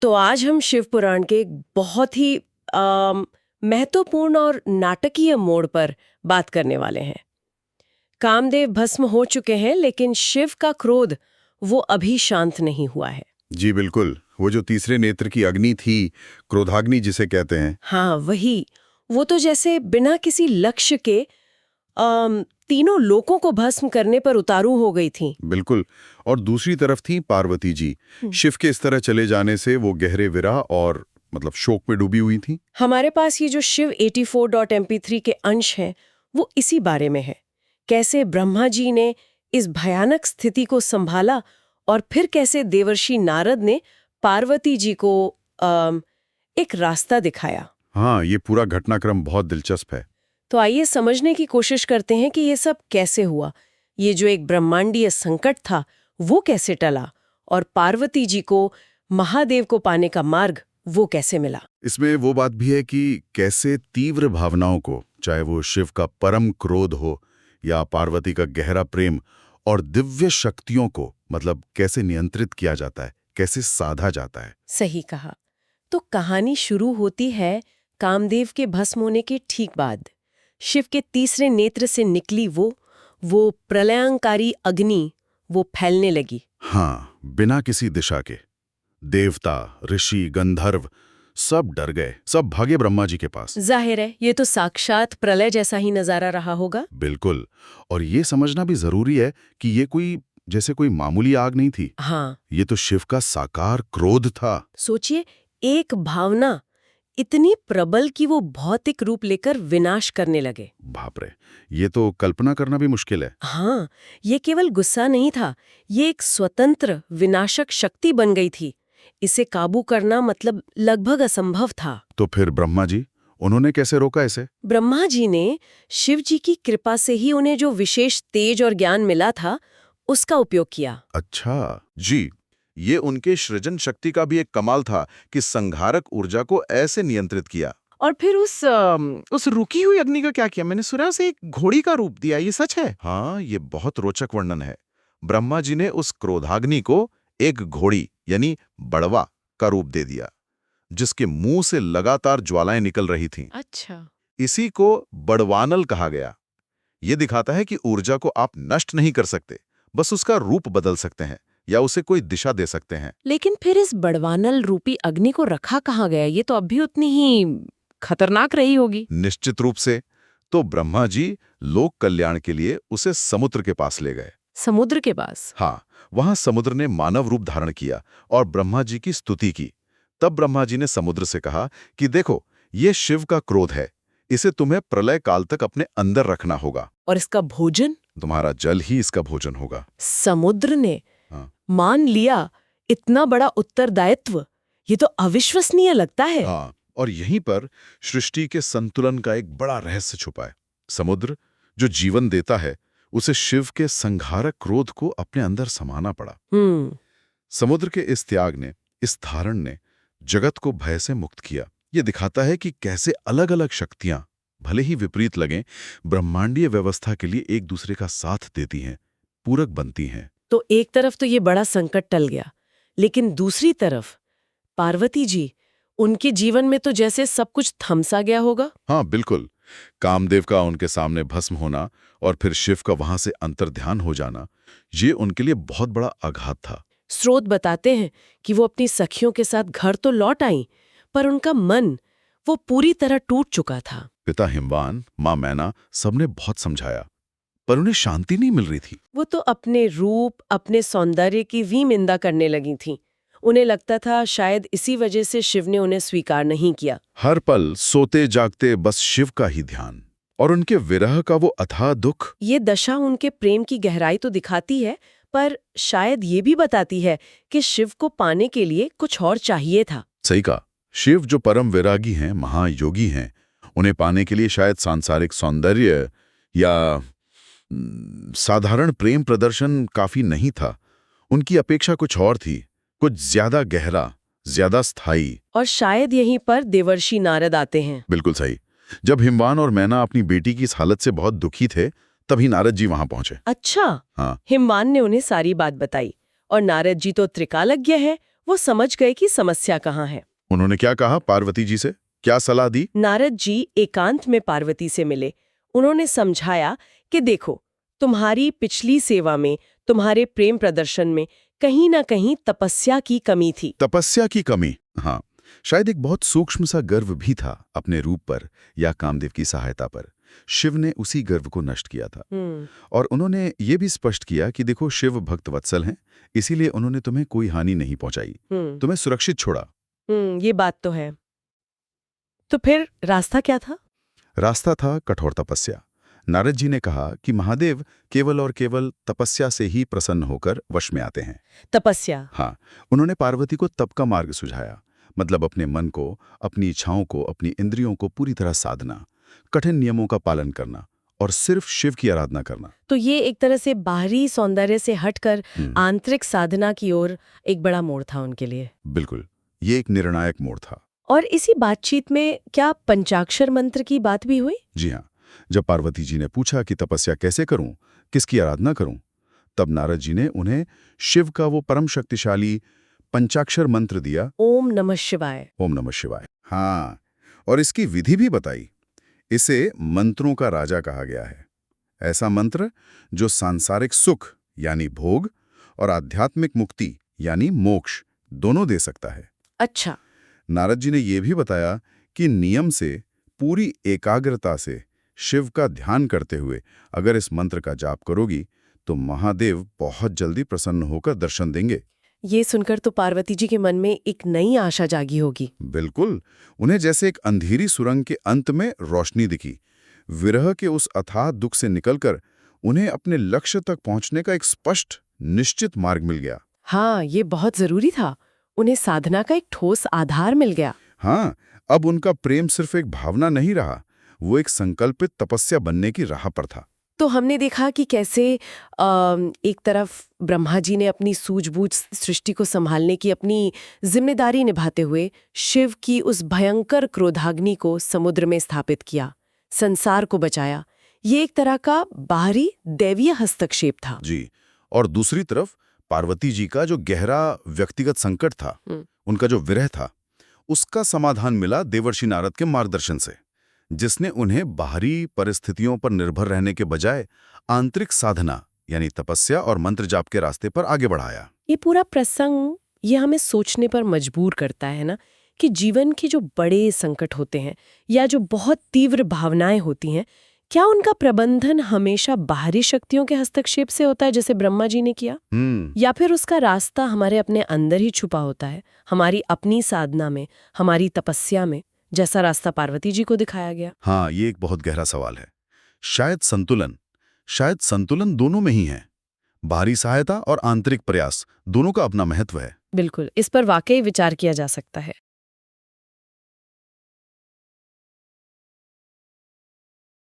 तो आज हम शिव पुराण के एक बहुत ही महत्वपूर्ण और नाटकीय मोड़ पर बात करने वाले हैं। कामदेव भस्म हो चुके हैं, लेकिन शिव का क्रोध वो अभी शांत नहीं हुआ है। जी बिल्कुल, वो जो तीसरे नेत्र की अग्नि थी, क्रोधाग्नि जिसे कहते हैं। हाँ, वही। वो तो जैसे बिना किसी लक्ष्य के तीनों लोकों को भस्म करने पर उतारू हो गई थी। बिल्कुल। और दूसरी तरफ थी पार्वती जी। शिव के इस तरह चले जाने से वो गहरे विरह और मतलब शोक में डूबी हुई थी। हमारे पास ये जो शिव 84.mp3 के अंश हैं, वो इसी बारे में है। कैसे ब्रह्मा जी ने इस भयानक स्थिति को संभाला और फिर कैसे देवर्षि नारद ने पार्वती जी को एक रास्ता दिखाया। हाँ, ये पूरा घटनाक्रम बहुत दिलचस्प है। तो आइए समझने की कोशिश करते हैं कि ये सब कैसे हुआ। ये जो एक ब्रह्मांडीय संकट था, वो कैसे टला, और पार्वती जी को महादेव को पाने का मार्ग वो कैसे मिला। इसमें वो बात भी है कि कैसे तीव्र भावनाओं को, चाहे वो शिव का परम क्रोध हो या पार्वती का गहरा प्रेम, और दिव्य शक्तियों को मतलब कैसे नियंत्रित किया जाता है, कैसे साधा जाता है। सही कहा। तो कहानी शुरू होती है कामदेव के भस्म होने के ठीक बाद। शिव के तीसरे नेत्र से निकली वो प्रलयंकारी अग्नि वो फैलने लगी। हाँ, बिना किसी दिशा के। देवता, ऋषि, गंधर्व सब डर गए, सब भागे ब्रह्मा जी के पास। जाहिर है, ये तो साक्षात प्रलय जैसा ही नजारा रहा होगा। बिल्कुल। और ये समझना भी जरूरी है कि ये कोई मामूली आग नहीं थी। हाँ, ये तो शिव का साकार क्रोध था। सोचिए, एक भावना इतनी प्रबल कि वो भौतिक रूप लेकर विनाश करने लगे। बाप रे, ये तो कल्पना करना भी मुश्किल है। हाँ, ये केवल गुस्सा नहीं था, ये एक स्वतंत्र विनाशक शक्ति बन गई थी। इसे काबू करना मतलब लगभग असंभव था। तो फिर ब्रह्मा जी, उन्होंने कैसे रोका इसे? ब्रह्मा जी ने शिव जी की कृपा से ही उन्हें जो विशेष तेज और ज्ञान मिला था, उसका उपयोग किया। अच्छा जी, ये उनके सृजन शक्ति का भी एक कमाल था कि संहारक ऊर्जा को ऐसे नियंत्रित किया। और फिर उस रुकी हुई अग्नि का क्या किया? मैंने सुना उसे एक घोड़ी का रूप दिया, ये सच है? हाँ, ये बहुत रोचक वर्णन है। ब्रह्मा जी ने उस क्रोधाग्नि को एक घोड़ी यानी बड़वा का रूप दे दिया, जिसके मुंह से लगातार ज्वालाएं निकल रही थीं। अच्छा। इसी को बड़वानल कहा गया। ये दिखाता है कि ऊर्जा को आप नष्ट नहीं कर सकते, बस उसका रूप बदल सकते हैं या उसे कोई दिशा दे सकते हैं। लेकिन फिर इस बड़वानल रूपी अग्नि को रखा कहाँ गया? ये तो अब भी उतनी ही खतरनाक रही होगी। निश्चित रूप से। तो ब्रह्मा जी लोक कल्याण के लिए उसे समुद्र के पास ले गए। समुद्र के पास? हाँ, वहां समुद्र ने मानव रूप धारण किया और ब्रह्मा जी की स्तुति की। तब ब्रह्मा जी ने समुद्र से कहा कि देखो, ये शिव का क्रोध है, इसे तुम्हें प्रलय काल तक अपने अंदर रखना होगा। और इसका भोजन? तुम्हारा जल ही इसका भोजन होगा। समुद्र ने हाँ। मान लिया इतना बड़ा उत्तरदायित्व? ये तो अविश्वसनीय लगता है। हाँ, और यहीं पर सृष्टि के संतुलन का एक बड़ा रहस्य छुपा है। समुद्र जो जीवन देता है, उसे शिव के संहारक क्रोध को अपने अंदर समाना पड़ा। समुद्र के इस त्याग ने, इस धारण ने जगत को भय से मुक्त किया। ये दिखाता है कि कैसे अलग अलग शक्तियां, भले ही विपरीत लगें, ब्रह्मांडीय व्यवस्था के लिए एक दूसरे का साथ देती हैं, पूरक बनती हैं। तो एक तरफ तो ये बड़ा संकट टल गया, लेकिन दूसरी तरफ पार्वती जी, उनके जीवन में तो जैसे सब कुछ थमसा गया होगा। हाँ बिल्कुल। कामदेव का उनके सामने भस्म होना और फिर शिव का वहां से अंतर्ध्यान हो जाना, ये उनके लिए बहुत बड़ा आघात था। स्रोत बताते हैं कि वो अपनी सखियों के साथ घर तो लौट आईं, पर उनका मन वो पूरी तरह टूट चुका था। पिता हिमवान, माँ मैना सबने बहुत समझाया, पर उन्हें शांति नहीं मिल रही थी। वो तो अपने रूप, अपने सौंदर्य की विनिंदा करने लगी थीं। उन्हें लगता था शायद इसी वजह से शिव ने उन्हें स्वीकार नहीं किया। हर पल सोते जागते बस शिव का ही ध्यान, और उनके विरह का वो अथाह दुख। ये दशा उनके प्रेम की गहराई तो दिखाती है, पर शायद ये भी बताती है कि शिव को पाने के लिए कुछ और चाहिए था। सही कहा। शिव जो परम वैरागी हैं, महायोगी हैं, उन्हें पाने के लिए शायद सांसारिक सौंदर्य या साधारण प्रेम प्रदर्शन काफी नहीं था। उनकी अपेक्षा कुछ और थी, कुछ ज्यादा गहरा, ज्यादा स्थायी। और शायद यहीं पर देवर्षि नारद आते हैं। बिल्कुल सही। जब हिमवान और मैना अपनी बेटी की इस हालत से बहुत दुखी थे, तभी नारद जी वहां पहुंचे। अच्छा। हाँ। हिमवान ने उन्हें सारी बात बताई, और नारद जी तो त्रिकालज्ञ है, वो समझ गए कि समस्या कहाँ है। उन्होंने क्या कहा पार्वती जी से? क्या सलाह दी? नारद जी एकांत में पार्वती से मिले। उन्होंने समझाया कि देखो, तुम्हारी पिछली सेवा में, तुम्हारे प्रेम प्रदर्शन में कहीं ना कहीं तपस्या की कमी थी। तपस्या की कमी, हाँ, शायद एक बहुत सूक्ष्म सा गर्व भी था अपने रूप पर या कामदेव की सहायता पर। शिव ने उसी गर्व को नष्ट किया था। और उन्होंने ये भी स्पष्ट किया कि देखो, शिव भक्त वत्सल हैं, इसीलिए उन्होंने तुम्हें कोई हानि नहीं पहुंचाई, तुम्हें सुरक्षित छोड़ा। ये बात तो है। तो फिर रास्ता क्या था? रास्ता था कठोर तपस्या। नारद जी ने कहा कि महादेव केवल और केवल तपस्या से ही प्रसन्न होकर वश में आते हैं। तपस्या? हाँ, उन्होंने पार्वती को तप का मार्ग सुझाया, मतलब अपने मन को, अपनी इच्छाओं को, अपनी इंद्रियों को पूरी तरह साधना, कठिन नियमों का पालन करना और सिर्फ शिव की आराधना करना। तो ये एक तरह से बाहरी सौंदर्य से हटकर आंतरिक साधना की ओर एक बड़ा मोड़ था उनके लिए। बिल्कुल, ये एक निर्णायक मोड़ था। और इसी बातचीत में क्या पंचाक्षर मंत्र की बात भी हुई? जी हाँ, जब पार्वती जी ने पूछा कि तपस्या कैसे करूं, किसकी आराधना करूं, तब नारद जी ने उन्हें शिव का वो परम शक्तिशाली पंचाक्षर मंत्र दिया, ओम नमः शिवाय। ओम नमः शिवाय। हाँ, और इसकी विधि भी बताई। इसे मंत्रों का राजा कहा गया है। ऐसा मंत्र जो सांसारिक सुख यानी भोग और आध्यात्मिक मुक्ति यानी मोक्ष दोनों दे सकता है। अच्छा। नारद जी ने यह भी बताया कि नियम से, पूरी एकाग्रता से, शिव का ध्यान करते हुए अगर इस मंत्र का जाप करोगी तो महादेव बहुत जल्दी प्रसन्न होकर दर्शन देंगे। ये सुनकर तो पार्वती जी के मन में एक नई आशा जागी होगी। बिल्कुल, उन्हें जैसे एक अंधेरी सुरंग के अंत में रोशनी दिखी। विरह के उस अथाह दुख से निकलकर उन्हें अपने लक्ष्य तक पहुंचने का एक स्पष्ट, निश्चित मार्ग मिल गया। हाँ, ये बहुत जरूरी था। उन्हें साधना का एक ठोस आधार मिल गया। हाँ, अब उनका प्रेम सिर्फ एक भावना नहीं रहा, वो एक संकल्पित तपस्या बनने की राह पर था। तो हमने देखा कि कैसे एक तरफ ब्रह्मा जी ने अपनी सूझबूझ सृष्टि को संभालने की अपनी जिम्मेदारी निभाते हुए शिव की उस भयंकर क्रोधाग्नि को समुद्र में स्थापित किया, संसार को बचाया। ये एक तरह का बाहरी दैवीय हस्तक्षेप था। जी, और दूसरी तरफ पार्वती जी का जो गहरा व्यक्तिगत संकट था, उनका जो विरह था, उसका समाधान मिला देवर्षि नारद के मार्गदर्शन से, जिसने उन्हें बाहरी परिस्थितियों पर निर्भर रहने के बजाय आंतरिक साधना यानी तपस्या और मंत्र जाप के रास्ते पर आगे बढ़ाया। ये पूरा प्रसंग ये हमें सोचने पर मजबूर करता है ना, कि जीवन के जो बड़े संकट होते हैं या जो बहुत तीव्र भावनाएं होती हैं, क्या उनका प्रबंधन हमेशा बाहरी शक्तियों के हस्तक्षेप से होता है जैसे ब्रह्मा जी ने किया, या फिर उसका रास्ता हमारे अपने अंदर ही छुपा होता है, हमारी अपनी साधना में, हमारी तपस्या में, जैसा रास्ता पार्वती जी को दिखाया गया? हाँ, ये एक बहुत गहरा सवाल है। शायद संतुलन दोनों में ही है। बाहरी सहायता और आंतरिक प्रयास दोनों का अपना महत्व है। बिल्कुल, इस पर वाकई विचार किया जा सकता है।